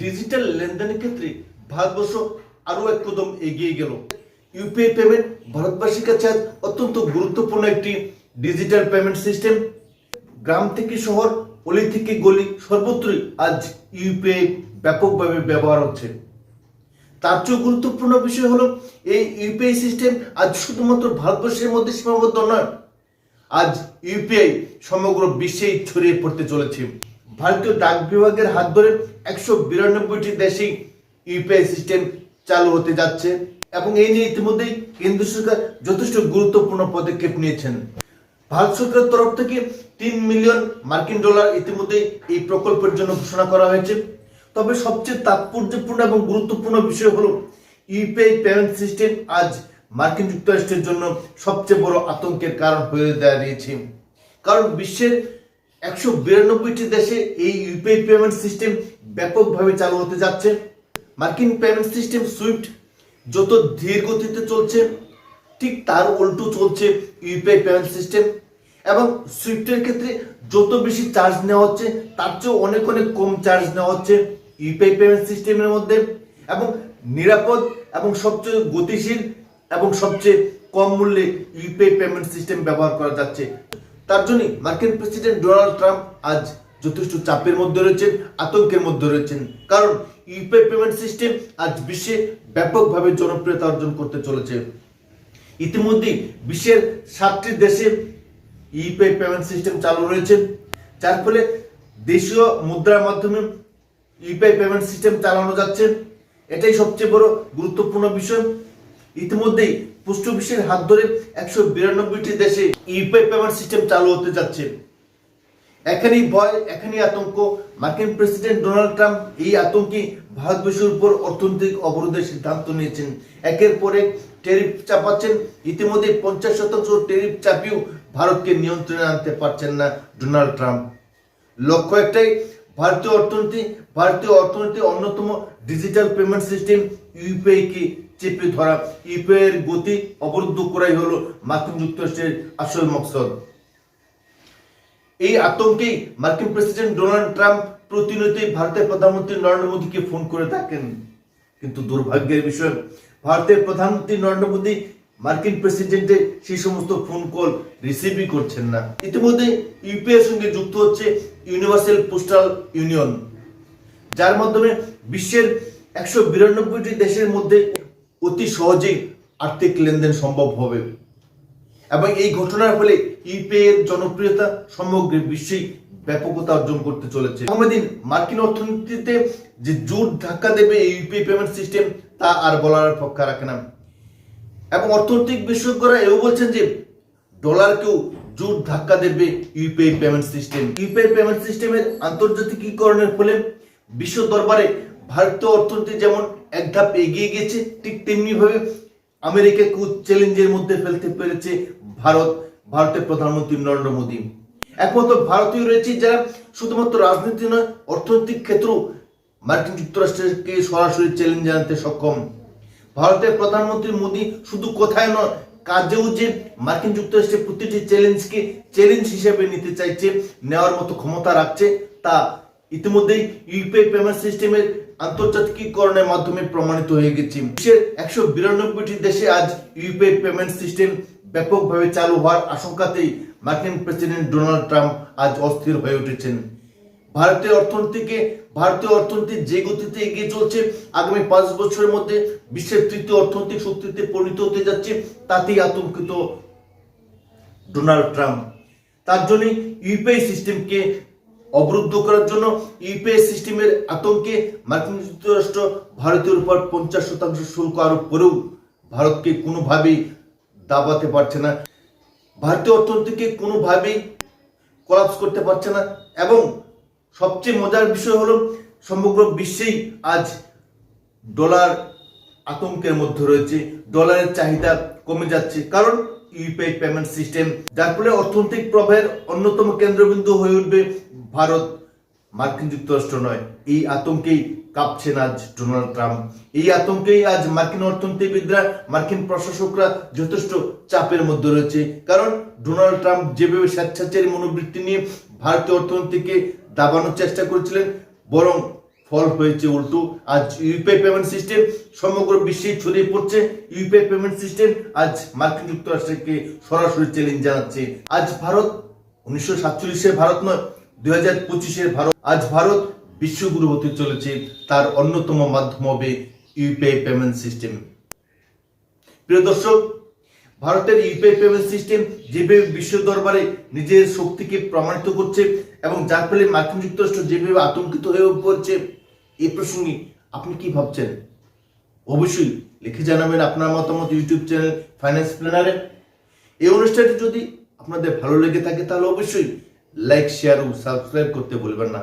Digital লেনদেনের ক্ষেত্রে ভারতবর্ষ আরো এক কদম এগিয়ে গেল। ইউপিআই পেমেন্ট ভারতবাসীর কাছে আজ অত্যন্ত গুরুত্বপূর্ণ একটি ডিজিটাল পেমেন্ট সিস্টেম। গ্রাম থেকে শহর, অলি থেকে গলি, সর্বত্রই আজ ইউপিআই ব্যাপকভাবে ব্যবহার হচ্ছে। তার চেয়েও গুরুত্বপূর্ণ বিষয় হলো এই ইউপিআই সিস্টেম আজ শুধুমাত্র ভারতবর্ষের মধ্যে সীমাবদ্ধ নয়, আজ ইউপিআই সমগ্র বিশ্বেই ছড়িয়ে পড়তে চলেছে। ভারতীয় ডাক বিভাগের হাত ধরে 192টি দেশেই ইউপিআই সিস্টেম চালু হতে যাচ্ছে এবং এই নিয়ে ইতিমধ্যেই কেন্দ্র সরকার যথেষ্ট গুরুত্বপূর্ণ পদক্ষেপ নিয়েছেন। ভারত সরকারের তরফ থেকে $3 মিলিয়ন ইতিমধ্যে এই প্রকল্পের জন্য ঘোষণা করা হয়েছে। তবে সবচেয়ে তাৎপর্যপূর্ণ এবং গুরুত্বপূর্ণ বিষয় হলো ইউপিআই পেমেন্ট সিস্টেম আজ মার্কিন যুক্তরাষ্ট্রের জন্য সবচেয়ে বড় আতঙ্কের কারণ হয়ে দাঁড়িয়েছে। কারণ বিশ্বের 192টি দেশে এই ইউপিআই পেমেন্ট সিস্টেম ব্যাপকভাবে চালু হতে যাচ্ছে। মার্কিন পেমেন্ট সিস্টেম সুইফট যত ধীর গতিতে চলছে, ঠিক তার উল্টো চলছে ইউপিআই পেমেন্ট সিস্টেম। এবং সুইফটের ক্ষেত্রে যত বেশি চার্জ নেওয়া হচ্ছে তার চেয়ে অনেক কম চার্জ নেওয়া হচ্ছে ইউপিআই পেমেন্ট সিস্টেমের মধ্যে, এবং নিরাপদ এবং সবচেয়ে গতিশীল এবং সবচেয়ে কম মূল্যে ইউপিআই পেমেন্ট সিস্টেম ব্যবহার করা যাচ্ছে। তার জন্য মার্কিন প্রেসিডেন্ট ডোনাল্ড ট্রাম্প আজ যথেষ্ট চাপের মধ্যে রয়েছেন, আতঙ্কের মধ্যে রয়েছেন। কারণ ইউপিআই পেমেন্ট সিস্টেম আজ বিশ্বে ব্যাপকভাবে জনপ্রিয়তা অর্জন করতে চলেছে। ইতিমধ্যে বিশ্বের 7টি দেশে ইউপিআই পেমেন্ট সিস্টেম চালু রয়েছে, যার ফলে দেশীয় মুদ্রার মাধ্যমে ইউপিআই পেমেন্ট সিস্টেম চালানো যাচ্ছে। এটাই সবচেয়ে বড় গুরুত্বপূর্ণ বিষয়। ইতিমধ্যেই পুষ্ট বিশ্বের হাত ধরে 192টি দেশে ইউপিআই পেমেন্ট সিস্টেম চালু হতে যাচ্ছে। এখানেই ভয়, এখানেই আতঙ্ক। মার্কিন প্রেসিডেন্ট ডোনাল্ড ট্রাম্প এই আতঙ্কে ভারতবর্ষের উপর অর্থনৈতিক অবরোধের সিদ্ধান্ত নিয়েছেন। একের পর এক ট্যারিফ চাপাচ্ছেন। ইতিমধ্যে 50% ট্যারিফ চাপিয়েও ভারতকে নিয়ন্ত্রণে আনতে পারছেন না ডোনাল্ড ট্রাম্প। লক্ষ্য একটাই, ভারতীয় অর্থনীতি অন্যতম ডিজিটাল পেমেন্ট সিস্টেম ইউপিআই কে চেপে ধরা, ইউপিআই এর গতি অবরুদ্ধ করাই হলো মার্কিন যুক্তরাষ্ট্রের আসল মকসদ। এই আতঙ্কেই মার্কিন প্রেসিডেন্ট ডোনাল্ড ট্রাম্প প্রতিনিয়তই ভারতের প্রধানমন্ত্রী নরেন্দ্র মোদীকে ফোন করে থাকেন, কিন্তু দুর্ভাগ্যের বিষয় ভারতের প্রধানমন্ত্রী নরেন্দ্র মোদী মার্কিন প্রেসিডেন্টের সেই সমস্ত ফোন কল রিসিভই করছেন না। ইতিমধ্যে ইউপিআই এর সঙ্গে যুক্ত হচ্ছে ইউনিভার্সাল পোস্টাল ইউনিয়ন, যার মাধ্যমে বিশ্বের 192টি দেশের মধ্যে অতি সহজেই আর্থিক লেনদেন সম্ভব হবে। এবং এই ঘটনার ফলে ইউপিআই এর জনপ্রিয়তা সমগ্র বিশ্বেই ব্যাপকতা অর্জন করতে চলেছে। আগামী দিন মার্কিন অর্থনীতিতে যে জোর ধাক্কা দেবে এই ইউপিআই পেমেন্ট সিস্টেম, তা আর বলার অপেক্ষা রাখে না। এবং অর্থনৈতিক বিশেষজ্ঞরা এও বলছেন যে ডলারকেও জোর ধাক্কা দেবে UPI payment system. UPI payment সিস্টেমের আন্তর্জাতিকীকরণের ফলে বিশ্ব দরবারে ভারতীয় অর্থনীতি যেমন এক ধাপ এগিয়ে গেছে, ঠিক তেমনি ভাবে আমেরিকাকে চ্যালেঞ্জের মধ্যে ফেলতে পেরেছে ভারতের প্রধানমন্ত্রী নরেন্দ্র মোদী। একমাত্র ভারতীয় রয়েছে যারা শুধুমাত্র রাজনীতি নয়, অর্থনৈতিক ক্ষেত্রেও মার্কিন যুক্তরাষ্ট্রকে সরাসরি চ্যালেঞ্জ জানাতে সক্ষম। ভারতের প্রধানমন্ত্রী মোদী শুধু কথায় নয়, কাজেও যে মার্কিন যুক্তরাষ্ট্রের প্রতিটি চ্যালেঞ্জকে চ্যালেঞ্জ হিসেবে নিতে চাইছে, নেওয়ার মতো ক্ষমতা রাখছে, তা ইতিমধ্যেই ইউপিআই পেমেন্ট সিস্টেমের আন্তর্জাতিকীকরণের মাধ্যমে প্রমাণিত হয়ে গেছে। বিশ্বের 192টি দেশে আজ ইউপিআই পেমেন্ট সিস্টেম ব্যাপকভাবে চালু হওয়ার আশঙ্কাতেই মার্কিন প্রেসিডেন্ট ডোনাল্ড ট্রাম্প আজ অস্থির হয়ে উঠেছেন। ভারতীয় অর্থনীতি যে গতিতে এগিয়ে চলছে, আগামী 5 বছরের মধ্যে বিশ্বের 3য় অর্থনৈতিক শক্তিতে পরিণত হতে যাচ্ছে, তাতেই আতঙ্কিত ডোনাল্ড ট্রাম্প। তার জন্য ইউপিআই সিস্টেমকে অবরুদ্ধ করার জন্য ইউপিআই সিস্টেমের আতঙ্কে মার্কিন যুক্তরাষ্ট্র ভারতের উপর 50% শুল্ক আরোপ করেও ভারতকে কোনোভাবেই দাবাতে পারছে না, ভারতীয় অর্থনীতিকে কোনোভাবেই কোলাপস করতে পারছে না। এবং সবচেয়ে মজার বিষয় হলো সমগ্র বিশ্বেই আজ ডলার আতঙ্কের মধ্যে রয়েছে, ডলারের চাহিদা কমে যাচ্ছে, কারণ ইউপিআই পেমেন্ট সিস্টেম, যার ফলে অর্থনৈতিক প্রবাহের অন্যতম কেন্দ্রবিন্দু হয়ে উঠবে ভারত, মার্কিন যুক্তরাষ্ট্র নয়। এই আতঙ্কেই কাঁপছেন আজ ডোনাল্ড ট্রাম্প। এই আতঙ্কেই আজ মার্কিন অর্থনীতিবিদরা, মার্কিন প্রশাসকরা যথেষ্ট চাপের মধ্যে রয়েছে, কারণ ডোনাল্ড ট্রাম্প যেভাবে স্বেচ্ছাচারী মনোবৃত্তি নিয়ে ভারতীয় অর্থনীতিকে দাবানোর চেষ্টা করেছিলেন, বরং ফল হয়েছে উল্টো। আজ ইউপিআই পেমেন্ট সিস্টেম সমগ্র বিশ্বে ছড়িয়ে পড়ছে। ইউপিআই পেমেন্ট সিস্টেম আজ মার্কিন যুক্তরাষ্ট্রকে সরাসরি চ্যালেঞ্জ জানাচ্ছে। আজ ভারত 1947-এর ভারত নয়, 2025-এর ভারত। আজ ভারত বিশ্বগুরু হতে চলেছে, তার অন্যতম মাধ্যম হবে ইউপিআই পেমেন্ট সিস্টেম। প্রিয় দর্শক, ভারতের ইউপিআই পেমেন্ট সিস্টেম যেভাবে বিশ্ব দরবারে নিজের শক্তিকে প্রমাণিত করছে এবং যার ফলে মার্কিন যুক্তরাষ্ট্র যেভাবে আতঙ্কিত হয়ে পড়ছে, এই প্রসঙ্গে আপনি কি ভাবছেন? অবশ্যই লিখে জানাবেন আপনার মতামত ইউটিউব চ্যানেল ফাইন্যান্স প্ল্যানারে। এই অনুষ্ঠানটি যদি আপনাদের ভালো লেগে থাকে তাহলে অবশ্যই লাইক, শেয়ার ও সাবস্ক্রাইব করতে ভুলবেন না।